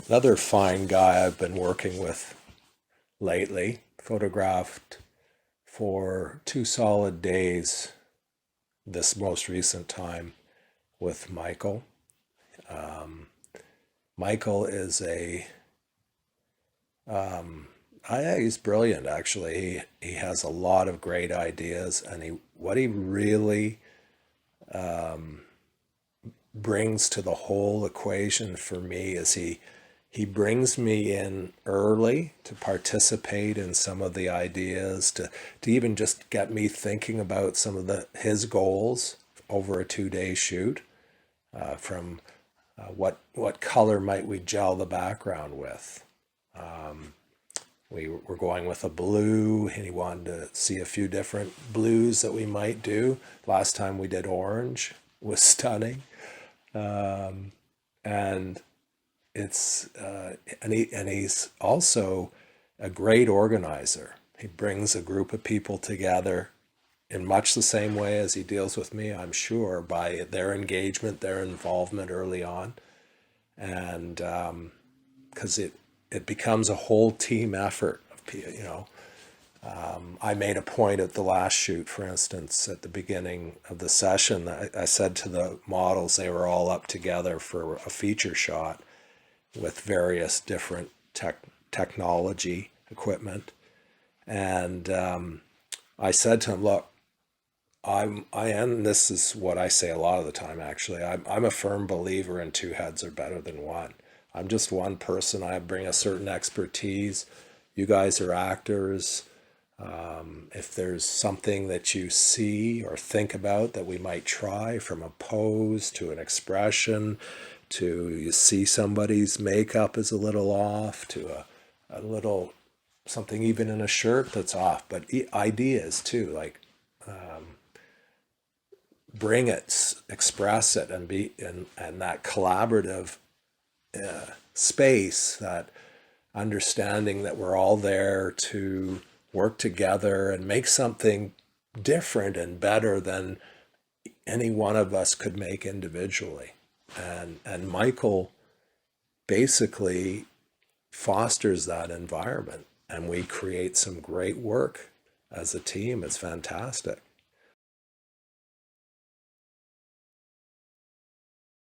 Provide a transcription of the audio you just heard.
Another fine guy I've been working with lately, photographed for 2 solid days this most recent time with Michael. Michael is he's brilliant actually. He has a lot of great ideas, and what he really brings to the whole equation for me is he brings me in early to participate in some of the ideas, to even just get me thinking about some of his goals over a 2 day shoot, from what color might we gel the background with. We were going with a blue, and he wanted to see a few different blues that we might do. Last time we did orange was stunning. And it's and he's also a great organizer. He brings a group of people together in much the same way as he deals with me, I'm sure, by their engagement, their involvement early on, and because it becomes a whole team effort. I made a point at the last shoot, for instance, at the beginning of the session, I said to the models, they were all up together for a feature shot with various different technology equipment. And I said to him, look, and this is what I say a lot of the time, actually, I'm a firm believer in two heads are better than one. I'm just one person. I bring a certain expertise. You guys are actors. If there's something that you see or think about that we might try, from a pose to an expression, to you see somebody's makeup is a little off, to a little something even in a shirt that's off, but ideas too, like bring it, express it, and be and that collaborative space, that understanding that we're all there to work together and make something different and better than any one of us could make individually. And Michael basically fosters that environment, and we create some great work as a team. It's fantastic.